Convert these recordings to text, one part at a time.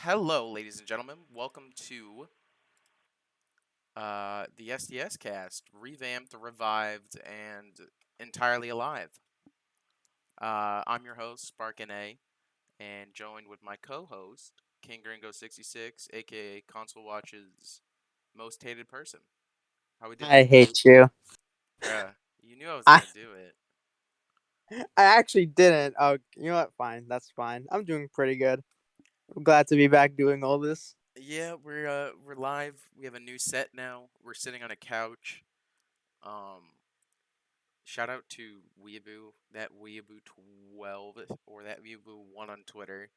Hello, ladies and gentlemen. Welcome to the STS Cast, revamped, revived, and entirely alive. I'm your host, Sparkin A, and joined with my co-host, King Gringo 66, aka Console Watch's most hated person. How we doing? I hate you. Bruh, you knew I was I gonna do it. I actually didn't. Oh, you know what? Fine, that's fine. I'm doing pretty good. I'm glad to be back doing all this. Yeah, we're live. We have a new set now. We're sitting on a couch. Um, Shout out to Weeaboo, that Weeaboo12 or that Weeaboo1 on Twitter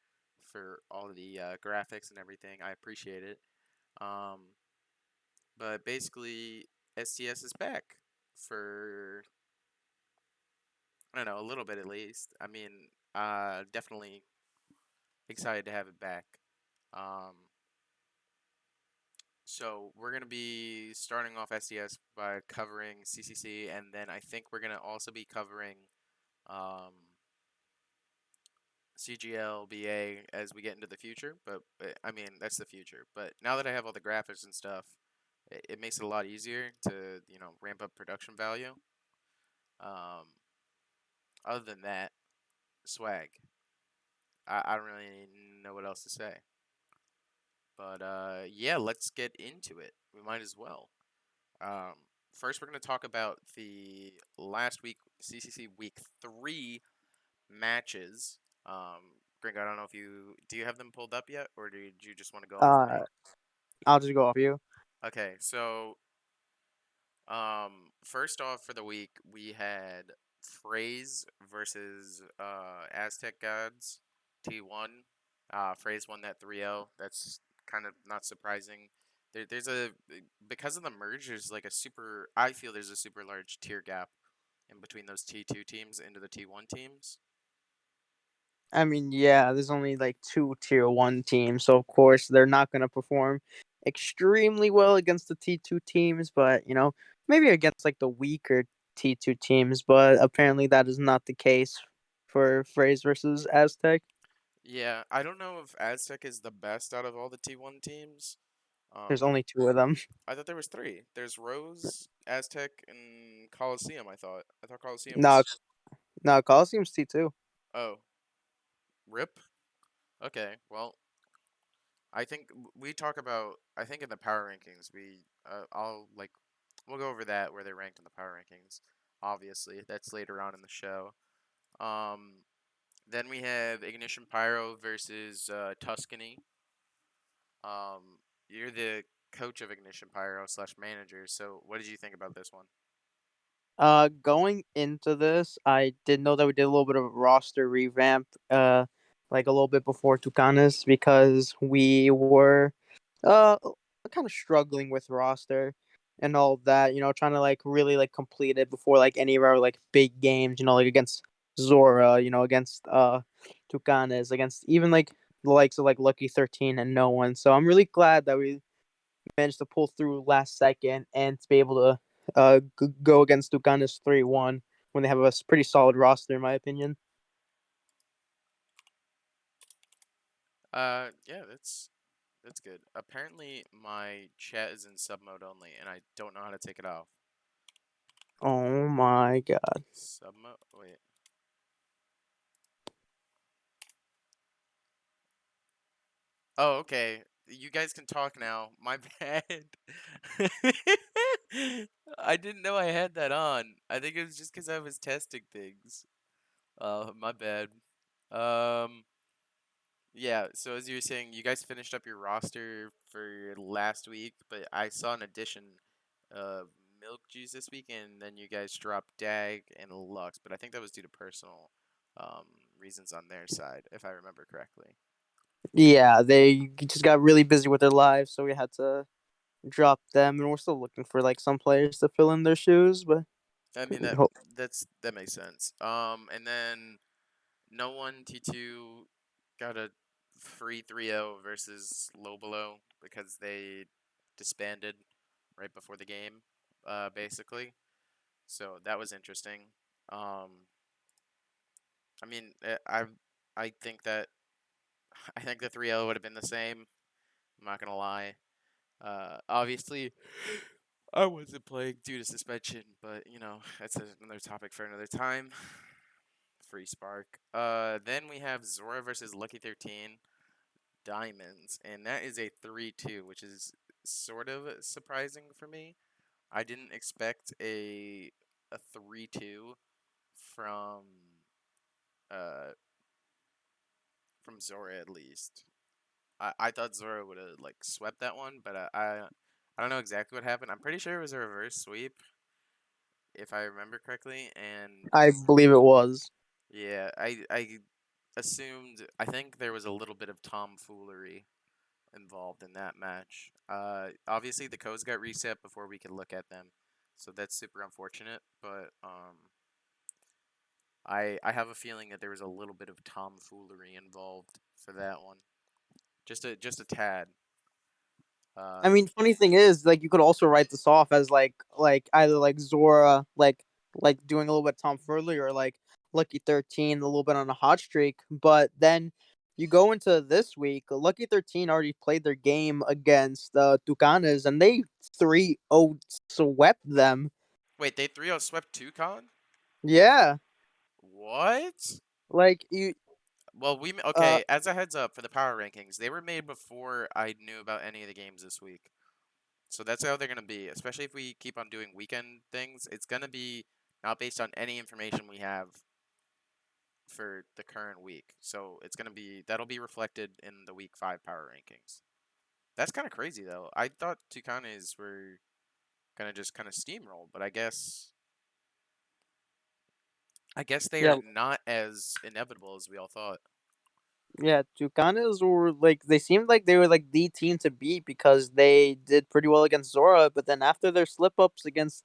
for all the graphics and everything. I appreciate it. Um, but basically, STS is back for I don't know, a little bit at least. I mean, definitely excited to have it back. Um, so we're gonna be starting off STS by covering CCC, and then I think we're gonna also be covering um, CGL, BA as we get into the future, but I mean that's the future. But now that I have all the graphics and stuff, it makes it a lot easier to ramp up production value. Um, Other than that, swag. I don't really know what else to say. But yeah, let's get into it. We might as well. Um, First, we're gonna talk about the last week CCC Week 3 matches. Gringo, I don't know if you have them pulled up yet, or did you just want to go off me? Uh, I'll just go off you. Okay, so first off for the week we had Phrase versus Aztec Gods T1. Phrase won that 3-0. That's kind of not surprising. There's a because of the merge. There's like a super. I feel there's a super large tier gap in between those T2 teams into the T1 teams. I mean, yeah, there's only like two tier one teams, so of course they're not gonna perform extremely well against the T2 teams, but maybe against like the weaker T2 teams. But apparently that is not the case for Phrase versus Aztec. Yeah, I don't know if Aztec is the best out of all the T1 teams. There's Um, only two of them. I thought there was three. There's Rose, Aztec, and Coliseum. I thought. I thought Coliseum No, was. no, Coliseum's T2. Oh, rip. Okay. Well, I think we talk about. I think in the power rankings, I'll like. We'll go over that where they're ranked in the power rankings. Obviously, that's later on in the show. Um, then we have Ignition Pyro versus Tuscany. You're the coach of Ignition Pyro slash manager. So, what did you think about this one? Going into this, I did know that we did a little bit of a roster revamp, like a little bit before Tucanes because we were, uh, kind of struggling with roster and all that. Trying to like really like complete it before like any of our like big games. Like against Zora. Against Tucanes, against even like the likes of like Lucky 13 and no one. So I'm really glad that we managed to pull through last second and to be able to go against Tucanes 3-1 when they have a pretty solid roster, in my opinion. Yeah, that's good. Apparently, my chat is in sub mode only, and I don't know how to take it off. Oh my god. Sub mode. Wait. Oh, okay. You guys can talk now. My bad. I didn't know I had that on. I think it was just because I was testing things. My bad. Um, yeah. So as you were saying, you guys finished up your roster for last week, but I saw an addition of Milk Juice this week, and then you guys dropped Dag and Lux, but I think that was due to personal um reasons on their side, if I remember correctly. Yeah, they just got really busy with their lives, so we had to drop them, and we're still looking for like some players to fill in their shoes, but I mean we that hope. that makes sense. And then no one T2 got a free 3-0 versus Low Below because they disbanded right before the game, basically. So that was interesting. Um, I mean, I think that I think the 3-0 would have been the same. I'm not gonna lie. Obviously, I wasn't playing due to suspension, but that's another topic for another time. Free spark. Then we have Zora versus Lucky 13 Diamonds, and that is a 3-2, which is sort of surprising for me. I didn't expect a 3-2 from uh from Zora at least. I thought Zora would have like swept that one, but I don't know exactly what happened. I'm pretty sure it was a reverse sweep if I remember correctly, and I believe it was. yeah, I assumed I think there was a little bit of tomfoolery involved in that match. Obviously the codes got reset before we could look at them, so that's super unfortunate. But I have a feeling that there was a little bit of tomfoolery involved for that one, just a tad. I Uh, mean, funny thing is, like, you could also write this off as like either like Zora, like doing a little bit of tomfoolery, or like Lucky 13 a little bit on a hot streak. But then you go into this week, Lucky 13 already played their game against Tucanes, and they 3-0 swept them. Wait, they 3-0 swept Toucan? Yeah, What? like you. Well, Uh, okay. As a heads up for the power rankings, they were made before I knew about any of the games this week. So that's how they're gonna be. Especially if we keep on doing weekend things, it's gonna be not based on any information we have for the current week. So that'll be reflected in the week 5 power rankings. That's kind of crazy though. I thought Tucanes were gonna just kind of steamroll, but I guess they are yeah, not as inevitable as we all thought. yeah, Tucanes were like they seemed like they were like the team to beat because they did pretty well against Zora, but then after their slip ups against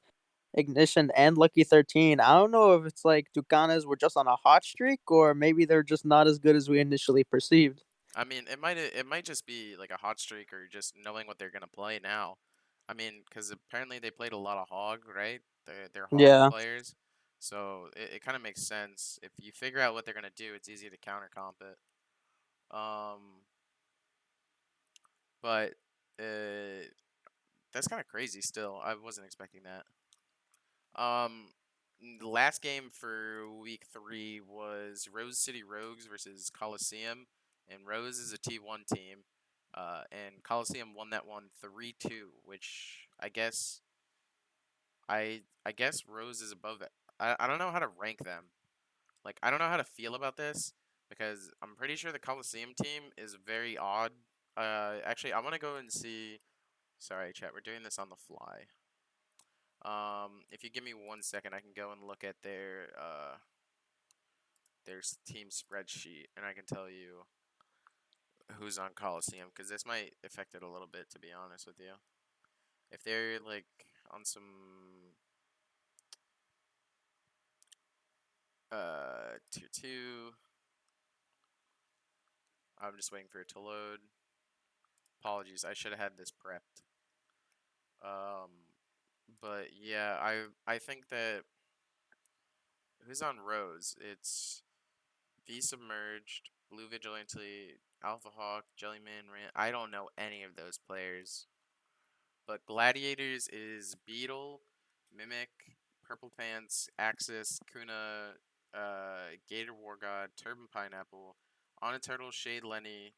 Ignition and Lucky 13, I don't know if it's like Tucanes were just on a hot streak or maybe they're just not as good as we initially perceived. I mean, it might just be like a hot streak or just knowing what they're gonna play now. I mean, because apparently they played a lot of Hog, right? They're Hog Yeah. players, so it kind of makes sense if you figure out what they're gonna do. It's easy to counter comp it. Um, but that's kind of crazy. Still, I wasn't expecting that. The last game for week 3 was Rose City Rogues versus Coliseum, and Rose is a T1 team, and Coliseum won that one 3-2, which I guess Rose is above it. I don't know how to rank them. Like I don't know how to feel about this because I'm pretty sure the Coliseum team is very odd. Actually, I want to go and see. Sorry, chat. We're doing this on the fly. If you give me 1 second, I can go and look at their team spreadsheet, and I can tell you who's on Coliseum because this might affect it a little bit. To be honest with you, if they're like on some tier two, I'm just waiting for it to load. Apologies, I should have had this prepped. Um, but yeah, I think that who's on Rose? It's V Submerged, Blue Vigilante, Alpha Hawk, Jellyman, Rant. I don't know any of those players. But Gladiators is Beetle, Mimic, Purple Pants, Axis, Kuna, Gator War God, Turban Pineapple, On a Turtle, Shade Lenny,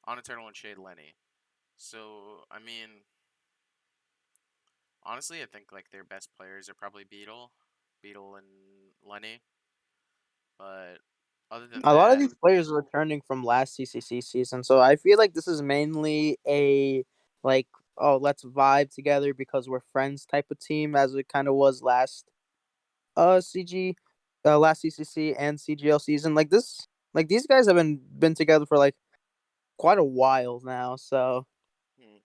On a Turtle and Shade Lenny. So I mean, honestly, I think like their best players are probably Beetle and Lenny. But other than A lot of that, these players are returning from last CCC season, so I feel like this is mainly a like, oh, let's vibe together because we're friends type of team, as it kind of was CG last CCC and CGL season. Like this, like these guys have been together for like quite a while now. So hmm.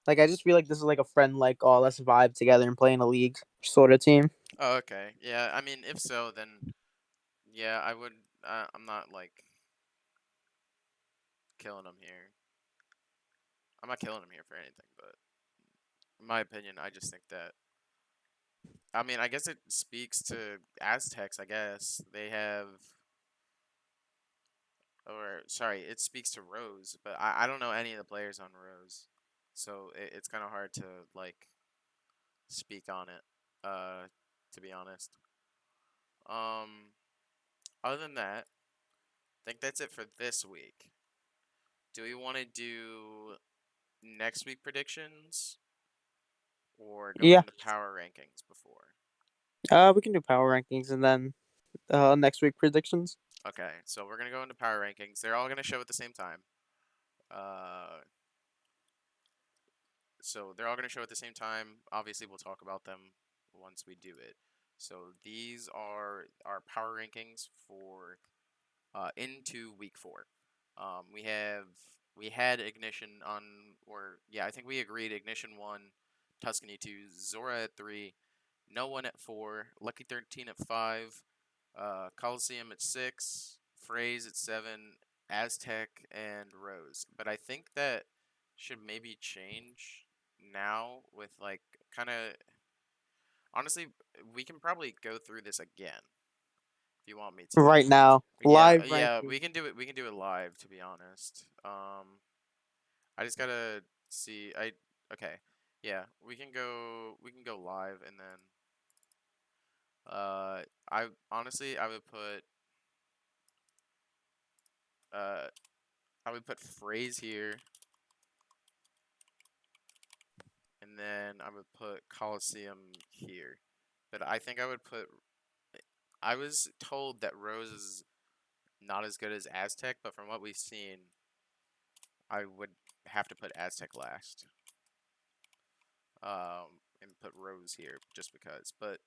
like I just feel like this is like a friend, like, oh, let's vibe together and play in a league sort of team. Oh, okay. Yeah, I mean, if so, then yeah, I would. I'm not like killing them here. I'm not killing them here for anything, but in my opinion, I just think that. I mean, I guess it speaks to Aztecs. I guess they have or sorry, it speaks to Rose, but I don't know any of the players on Rose, so it's kind of hard to like speak on it. To be honest. Other than that, I think that's it for this week. Do we want to do next week predictions or go Yeah. into power rankings before? We can do power rankings and then next week predictions. Okay, so we're gonna go into power rankings. They're all gonna show at the same time. Uh, so they're all gonna show at the same time. Obviously, we'll talk about them once we do it. So these are our power rankings for into week 4. We had Ignition on, or yeah, I think we agreed Ignition 1, Tuscany 2, Zora at 3, No One at 4, Lucky 13 at 5, Coliseum at 6, Phrase at 7, Aztec and Rose. But I think that should maybe change now with like kind of honestly, we can probably go through this again if you want me to. Right now, Yeah, live yeah, ranking. we can do it. We can do it live, to be honest. I just gotta see. Okay, yeah, we can go. We can go live, and then I honestly uh, I would put phrase here, and then I would put Coliseum here. But I think I would put. I was told that Rose is not as good as Aztec, but from what we've seen, I would have to put Aztec last. And put Rose here just because. But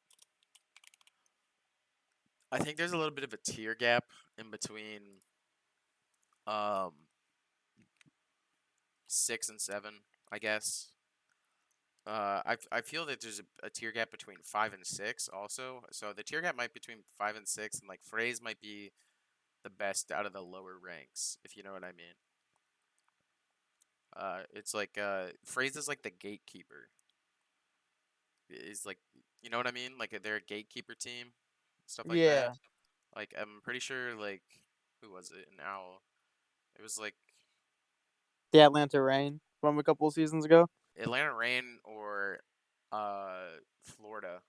I think there's a little bit of a tier gap in between um 6 and 7, I guess. I feel that there's a tier gap between 5 and 6 also. So the tier gap might between 5 and 6, and like Phrase might be the best out of the lower ranks, if you know what I mean. It's like Phrase is like the gatekeeper. Is like, you know what I mean? Like they're a gatekeeper team, stuff like that. Yeah, Like I'm pretty sure like who was it? An owl. It was like the Atlanta Rain from a couple of seasons ago. Atlanta Rain or Florida.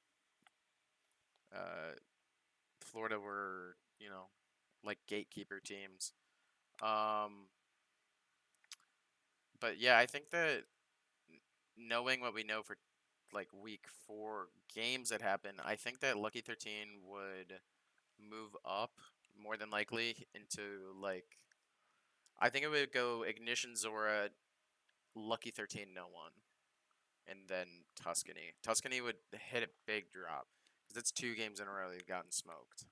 Uh, Florida were, like gatekeeper teams. Um, but yeah, I think that knowing what we know for like week 4 games that happen, I think that Lucky 13 would move up more than likely into like I think it would go Ignition Zora, Lucky 13 no one, and then Tuscany. Tuscany would hit a big drop because it's 2 games in a row they've gotten smoked.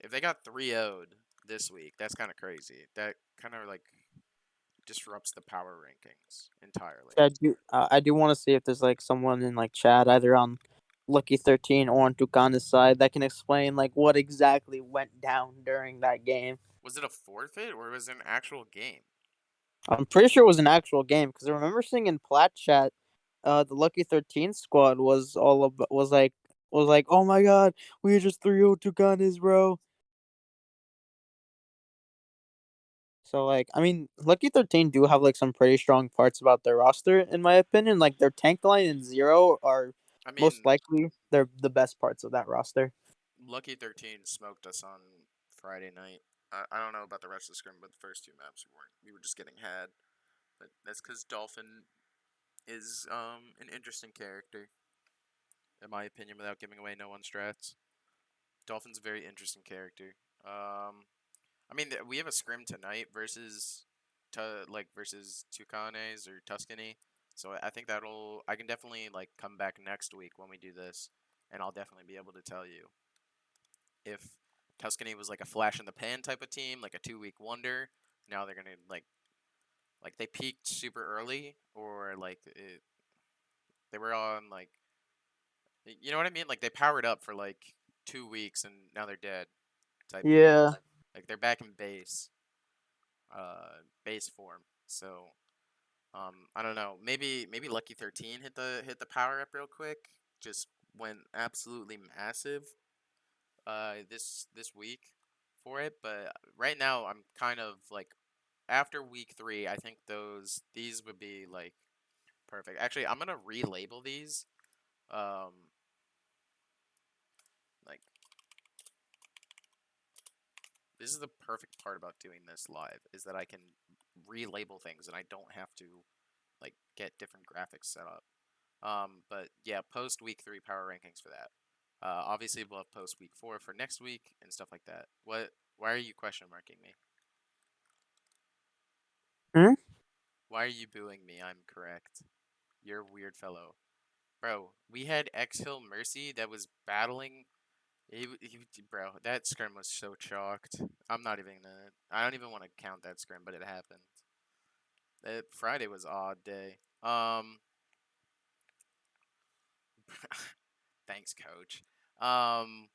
If they got 3-0'd this week, that's kind of crazy. That kind of like disrupts the power rankings entirely. I do want to see if there's like someone in like chat either on Lucky 13 or on Tucana's side that can explain like what exactly went down during that game. Was it a forfeit or was it an actual game? I'm pretty sure it was an actual game because I remember seeing in Plat chat, the Lucky 13 squad was like, oh my god, we just 3-0 Tucanes, bro. So like, I mean, Lucky 13 do have like some pretty strong parts about their roster, in my opinion. Like their tank line and zero are I most mean, likely they're the best parts of that roster. Lucky 13 smoked us on Friday night. I don't know about the rest of the scrim, but the first 2 maps we were just getting had. But that's because Dolphin is an interesting character, in my opinion, without giving away no one strats. Dolphin's a very interesting character. I mean, we have a scrim tonight versus, versus Tucanes or Tuscany. So I think I can definitely like come back next week when we do this, and I'll definitely be able to tell you if Tuscany was like a flash in the pan type of team, like a 2 week wonder. Now they're gonna like they peaked super early, or like they were on like you know what I mean? Like they powered up for like 2 weeks and now they're dead type thing. Yeah, Like they're back in base form. So I don't know. Maybe Lucky 13 hit the power up real quick. Just went absolutely massive this week. for it, but right now I'm kind of like after week 3, I think these would be like perfect. Actually, I'm gonna relabel these. Um, like this is the perfect part about doing this live is that I can relabel things and I don't have to like get different graphics set up. But yeah, post week 3 power rankings for that. Obviously we'll have post week 4 for next week and stuff like that. What? Why are you question marking me? Hmm? Why are you booing me? I'm correct. You're a weird fellow. Bro, we had X Hill Mercy that was battling. Bro, that scrim was so chalked. I'm not even gonna. I don't even want to count that scrim, but it happened. Friday was odd day. Thanks, coach. Um,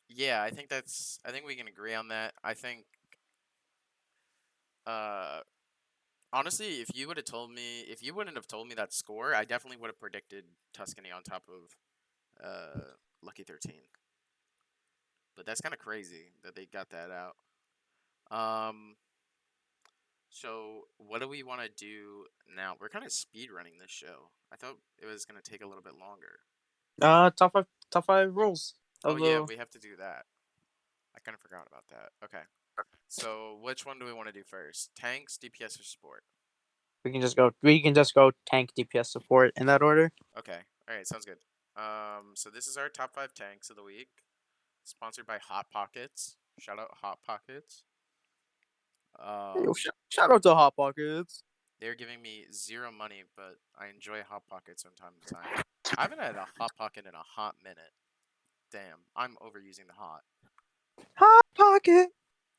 yeah, I think that's. I think we can agree on that. I think. Uh, honestly, if you wouldn't have told me that score, I definitely would have predicted Tuscany on top of Lucky 13. But that's kind of crazy that they got that out. Um, so what do we want to do now? We're kind of speed running this show. I thought it was gonna take a little bit longer. Top five rules Oh of yeah, the. we have to do that. I kind of forgot about that. Okay. So which one do we want to do first? Tanks, DPS, or support? We can just go tank, DPS, support in that order. Okay. All right. Sounds good. So this is our top 5 tanks of the week, sponsored by Hot Pockets. Shout out Hot Pockets. Yo, Um, shout out to Hot Pockets. they're giving me zero money, but I enjoy Hot Pockets from time to time. I haven't had a Hot Pocket in a hot minute. Damn, I'm overusing the hot. Hot Pocket.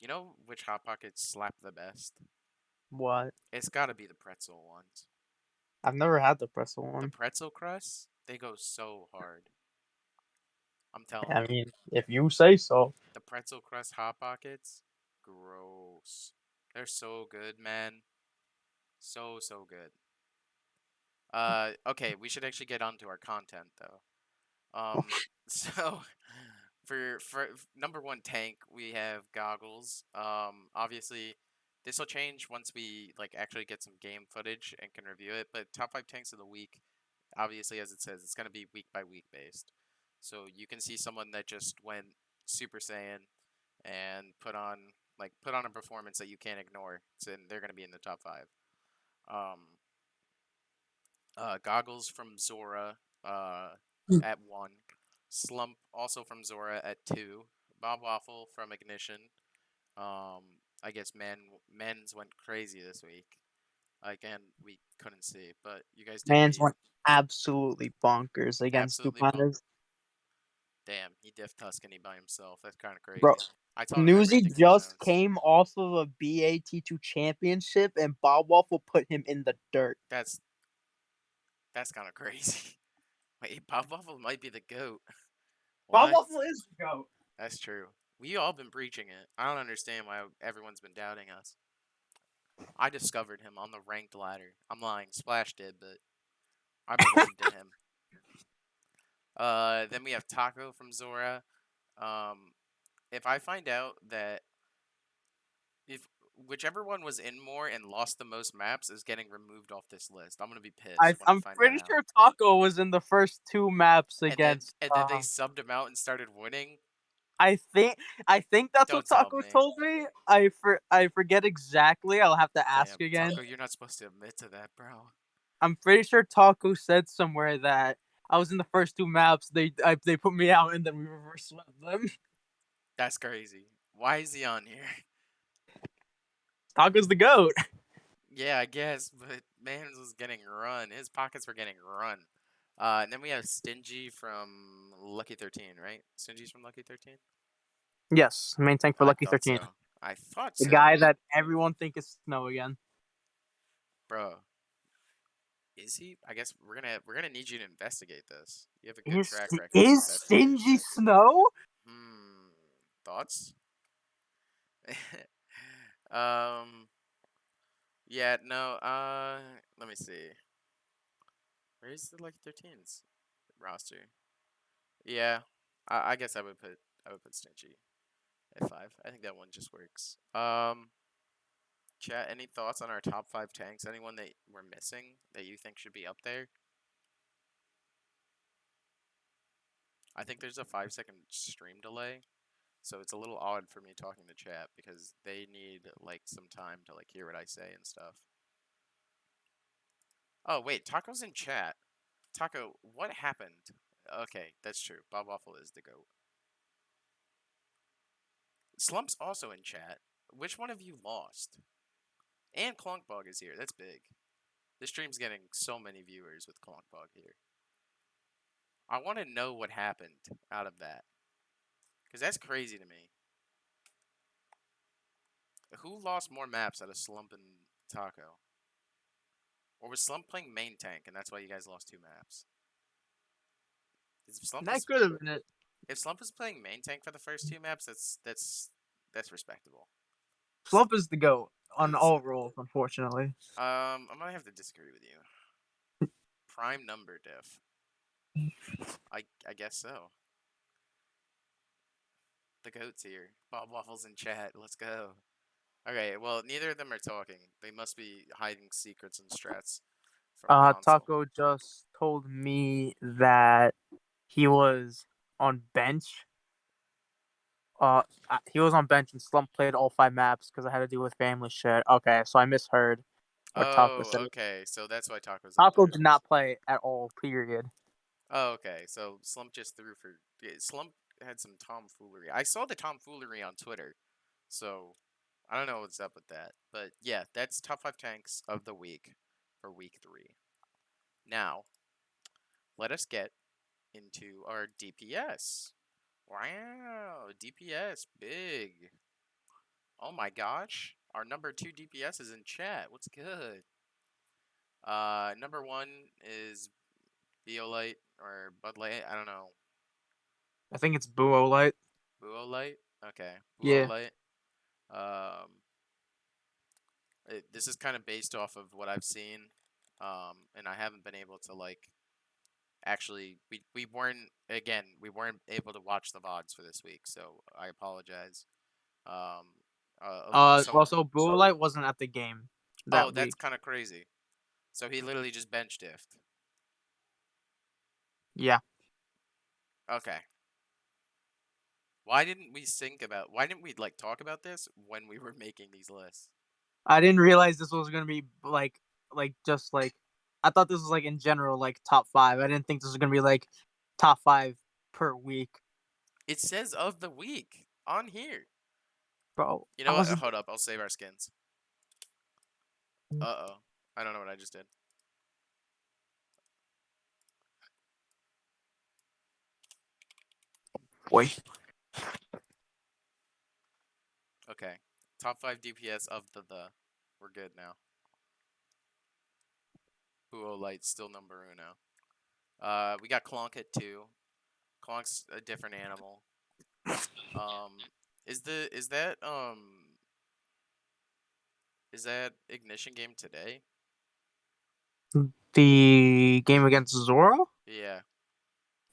You know which Hot Pockets slap the best? What? It's gotta be the pretzel ones. I've never had the pretzel The one. pretzel crust, they go so hard. I'm telling I you. mean, if you say so. The pretzel crust Hot Pockets, gross. They're so good, man. So, so good. Okay, we should actually get onto our content though. So for number 1 tank, we have goggles. Obviously this will change once we like actually get some game footage and can review it, but top 5 tanks of the week, obviously as it says, it's going to be week by week based. So you can see someone that just went Super Saiyan and put on a performance that you can't ignore. So they're going to be in the top 5. Um Goggles from Zora at 1. Slump also from Zora at 2. Bob Waffle from Ignition. I guess men's went crazy this week. Again, we couldn't see, but you guys did Mans beat went absolutely bonkers against absolutely bunk. Ducanas. Damn, he diffed Tuscany by himself. That's kind of Bro, crazy. I taught him Newsy everything he just knows. came off of a BAT2 championship, and Bob Waffle put him in the dirt. That's that's kind of crazy. Wait, Bob Waffle might be the goat. Bob What? Waffle is the GOAT. That's true. We all been preaching it. I don't understand why everyone's been doubting us. I discovered him on the ranked ladder. I'm lying. Splash did, but I believed in him. Then we have Taco from Zora. Um, if I find out that if whichever one was in more and lost the most maps is getting removed off this list, I'm gonna be pissed when I I'm find that pretty out. sure Taco was in the first two maps against. And then they subbed him out and started winning. I think I think that's what Don't tell Taco me. told me. I forget exactly. I'll have to ask Damn, again. Taco, you're not supposed to admit to that, bro. I'm pretty sure Taco said somewhere that I was in the first two maps. They put me out and then we reverse swept them. That's crazy. Why is he on here? Taco's the goat. Yeah, I guess, but Mans was getting run. His pockets were getting run. And then we have Stingy from Lucky 13, right? Stingy's from Lucky 13? Yes, main tank for I Lucky thought 13. so. I thought The so. guy that everyone think is Snow again. Bro, is he? I guess we're gonna need you to investigate this. You have a good Is track record of is investigating Stingy shit. Snow? Hmm. Thoughts? um. Yeah. No. Let me see. Where's the Lucky 13's roster? Yeah. I guess I would put Stingy. F5. I think that one just works. Chat, any thoughts on our top 5 tanks? Anyone that we're missing that you think should be up there? I think there's a 5-second stream delay, so it's a little odd for me talking to chat because they need like some time to like hear what I say and stuff. Oh wait, Taco's in chat. Taco, what happened? Okay, that's true. Bob Waffle is the goat. Slump's also in chat. Which one of you lost? And Clonkbog is here. That's big. This stream's getting so many viewers with Clonkbog here. I want to know what happened out of that. Because that's crazy to me. Who lost more maps out of Slump and Taco? Or was Slump playing main tank and that's why you guys lost 2 maps? If Slump That is could have been it. if Slump is playing main tank for the first 2 maps, that's respectable. Slump is the goat on Is all roles, unfortunately. I'm gonna have to disagree with you. Prime number diff. I guess so. The goat's here. Bob Waffles in chat. Let's go. Okay, well, neither of them are talking. They must be hiding secrets and strats from console. Taco just told me that he was on bench. He was on bench and Slump played all 5 maps because I had to deal with family shit. Okay, so I misheard what Taco Oh, said. okay. So that's why Taco's up Taco there. did not play at all. Period. Oh, okay. So Slump just threw for Slump had some tomfoolery. I saw the tomfoolery on Twitter, so I don't know what's up with that. But yeah, that's top 5 tanks of the week for week 3. Now, let us get into our DPS. Wow, DPS big. Oh my gosh, our number 2 DPS is in chat. What's good? Number 1 is Beolite or Bud Light. I don't know. I think it's Buolite. Buolite. Okay, Yeah. Buolite. Um, this is kind of based off of what I've seen, and I haven't been able to like actually. We weren't able to watch the VODs for this week, so I apologize. Um, so Also, Buolite wasn't at the game oh, that that's week. kind of crazy. So he literally just bench diffed. Yeah. Okay. Why didn't we like talk about this when we were making these lists? I didn't realize this was gonna be just like I thought this was like in general like top 5. I didn't think this was gonna be like top 5 per week, It says of the week on here. bro. You I know what? wasn't. Hold up. I'll save our skins. Uh-oh. I don't know what I just did. Boy. Okay. Top 5 DPS of the. We're good now. Huo Light's still number uno. We got Clonk at 2. Clonk's a different animal. Um, is the is that Ignition game today? The game against Zora? Yeah.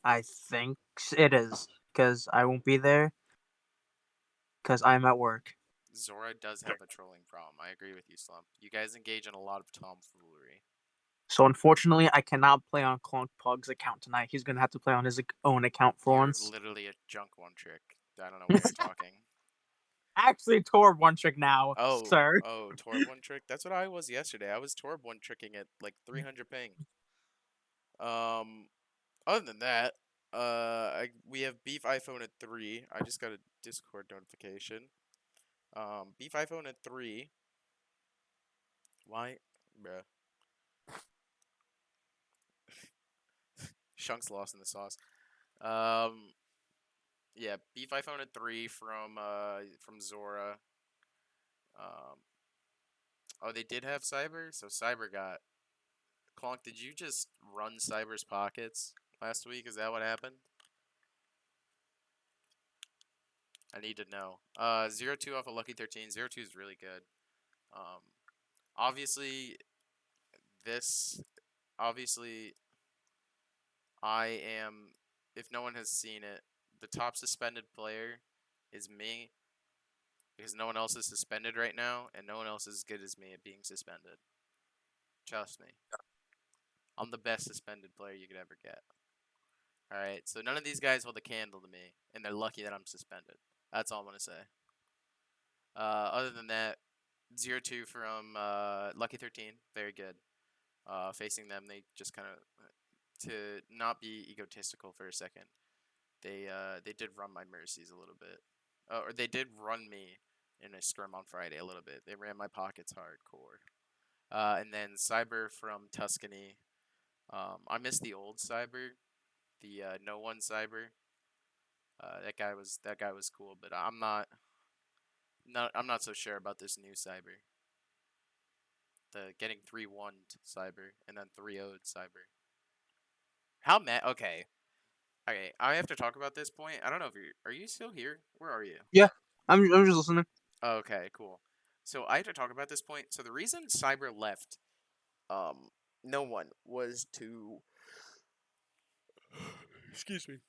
I think it is because I won't be there because I'm at work. Zora does have a trolling problem. I agree with you, Slump. You guys engage in a lot of tomfoolery. So unfortunately, I cannot play on Clunk Pug's account tonight. He's gonna have to play on his own account for You're once. literally a junk one trick. I don't know why you're talking. Actually, Tor one trick now, Oh, sir. oh, Torb one trick. That's what I was yesterday. I was Torb one tricking at like 300 ping. Um, other than that, we have Beef iPhone at 3. I just got a Discord notification. Beef iPhone at 3. Why, bruh? Shunk's lost in the sauce. Um, yeah, Beef iPhone at 3 from Zora. Um, oh, they did have Cyber, so Cyber got Clonk. Did you just run Cyber's pockets last week? Is that what happened? I need to know. 0-2 off a Lucky 13. 0-2 is really good. Um, obviously, this, obviously, I am, if no one has seen it, the top suspended player is me. because no one else is suspended right now, and no one else is as good as me at being suspended. Trust me, I'm the best suspended player you could ever get. All right, so none of these guys hold a candle to me, and they're lucky that I'm suspended. That's all I'm gonna say. Other than that, 0-2 from Lucky 13, very good. Facing them, they just kind of to not be egotistical for a second. They did run my mercies a little bit, or they did run me in a scrim on Friday a little bit. They ran my pockets hardcore. And then Cyber from Tuscany. I miss the old Cyber, the no one Cyber. That guy was cool, but I'm not so sure about this new Cyber. The getting 3-1 Cyber and then 3-0 Cyber. How mad? Okay, okay. I have to talk about this point. I don't know if are you still here? Where are you? Yeah, I'm just listening. Okay, cool. So I have to talk about this point. So the reason Cyber left, um, no one was to. Excuse me.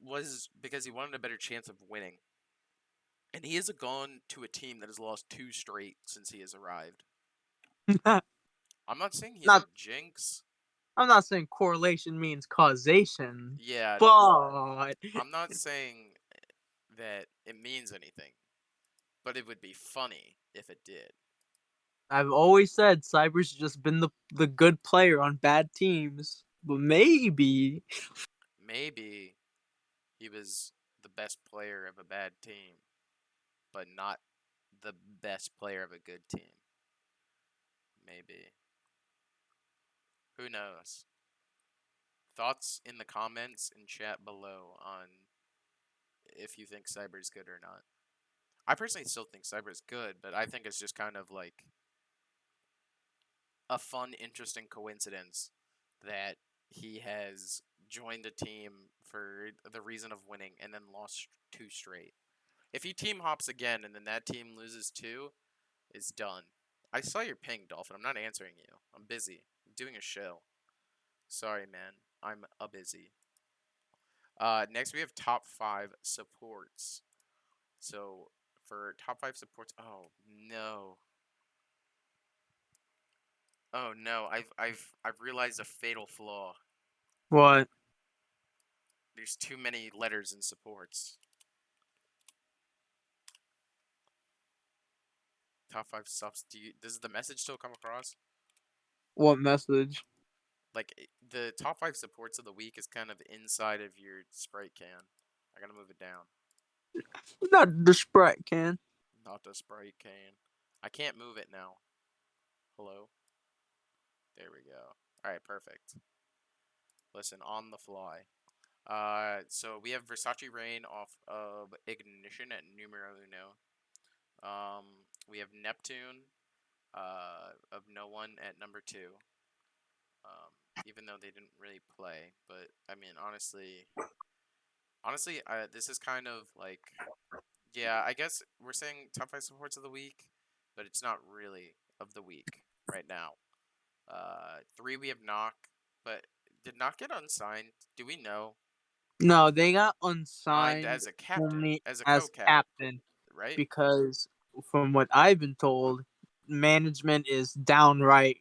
Was because he wanted a better chance of winning. And he has gone to a team that has lost two straight since he has arrived. I'm not saying he's a not jinx. I'm not saying correlation means causation, Yeah, but I'm not saying that it means anything, but it would be funny if it did. I've always said Cyber's just been the good player on bad teams. But maybe Maybe he was the best player of a bad team, but not the best player of a good team. Maybe. Who knows? Thoughts in the comments and chat below on if you think Cyber's good or not. I personally still think Cyber's good, but I think it's just kind of like a fun, interesting coincidence that he has joined a team for the reason of winning and then lost two straight. If he team hops again and then that team loses two, it's done. I saw your ping, Dolphin. I'm not answering you. I'm busy. I'm doing a show. Sorry, man. I'm a busy. Next we have top five supports. So for top five supports, oh no, oh no, I've realized a fatal flaw. what? There's too many letters in supports. Top five subs. Does the message still come across? What message? Like the top five supports of the week is kind of inside of your Sprite can. I gotta move it down. Not the Sprite can. Not the Sprite can. I can't move it now. Hello. There we go. All right, perfect. Listen, on the fly. So we have Versace Rain off of Ignition at numero uno. We have Neptune, of No One at number two. Even though they didn't really play, but I mean, honestly, this is kind of like, yeah, I guess we're saying top five supports of the week, but it's not really of the week right now. Three we have Knock, but did Knock get unsigned? Do we know? No, they got Signed unsigned as a captain, only as a as co-cap, captain right? because, from what I've been told, management is downright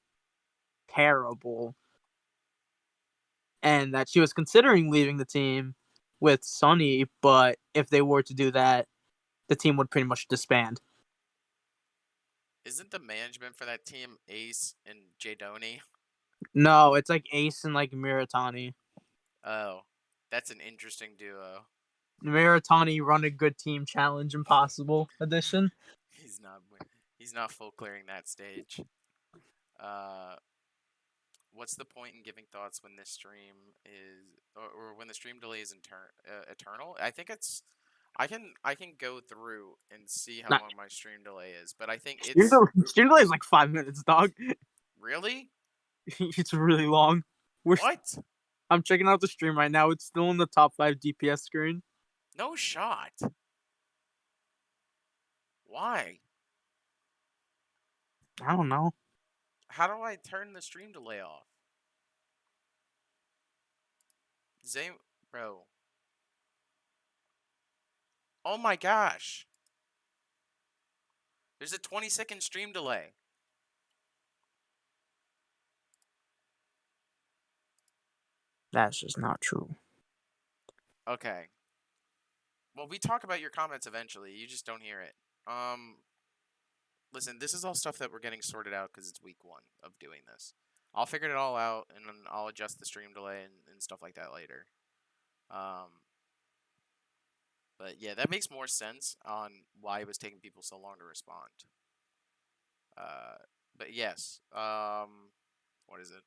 terrible, and that she was considering leaving the team with Sonny, but if they were to do that, the team would pretty much disband. Isn't the management for that team Ace and Jadoni? No, it's like Ace and like Miratani. Oh, that's an interesting duo. Miratani run a good team challenge impossible edition. He's not he's not full clearing that stage. Uh, what's the point in giving thoughts when this stream is or when the stream delay is eternal? I think it's I can go through and see how Nah, long my stream delay is, but I think stream it's delay, stream delay is like 5 minutes, dog. really It's really long. We're what? I'm checking out the stream right now. It's still in the top 5 DPS screen. No shot. Why? I don't know. How do I turn the stream delay off? Zay, bro. Oh my gosh. There's a 20-second stream delay. That's just not true. Okay. Well, we talk about your comments eventually. You just don't hear it. Listen, this is all stuff that we're getting sorted out because it's week 1 of doing this. I'll figure it all out and then I'll adjust the stream delay and stuff like that later. Um, but yeah, that makes more sense on why it was taking people so long to respond. Uh, but yes, what is it?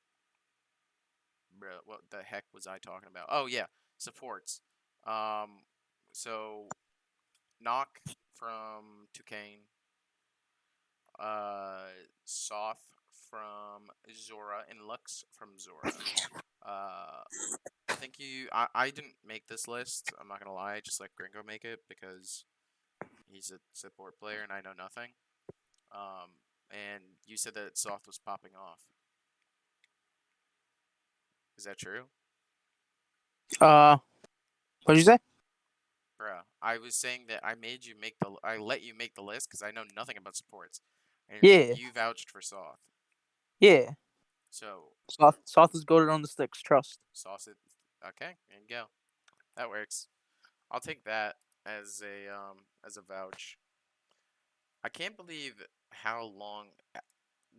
Bro, what the heck was I talking about? Oh yeah, supports. Um, so Knock from Tucane, uh, Soth from Zora, and Lux from Zora. Uh, I think I didn't make this list. I'm not gonna lie. I just let Gringo make it because he's a support player and I know nothing. And you said that Soth was popping off. Is that true? Uh, what'd you say? Bruh, I was saying that I let you make the list because I know nothing about supports, and Yeah, you vouched for Soth. yeah. So Soth is goaded on the sticks. Trust. Sauce it. Okay, there you go. That works. I'll take that as a vouch. I can't believe how long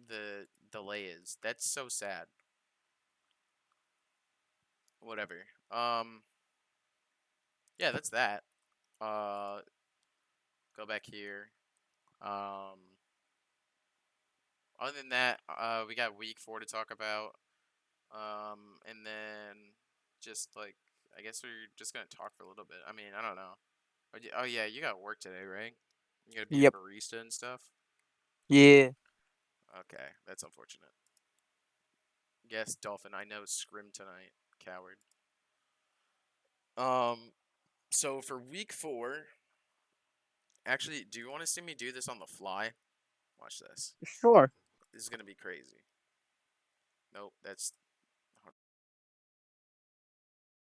the delay is. That's so sad. Whatever. Yeah, that's that. Uh, go back here. Um, other than that, we got week 4 to talk about. And then just like I guess we're just gonna talk for a little bit. I mean, I don't know. Oh yeah, you got work today, right? You gotta be a Yep. barista and stuff. Yeah. Okay, that's unfortunate. Yes, Dolphin. I know scrim tonight, coward. Um, so for week 4, actually, do you want to see me do this on the fly? Watch this. Sure. This is gonna be crazy. Nope, that's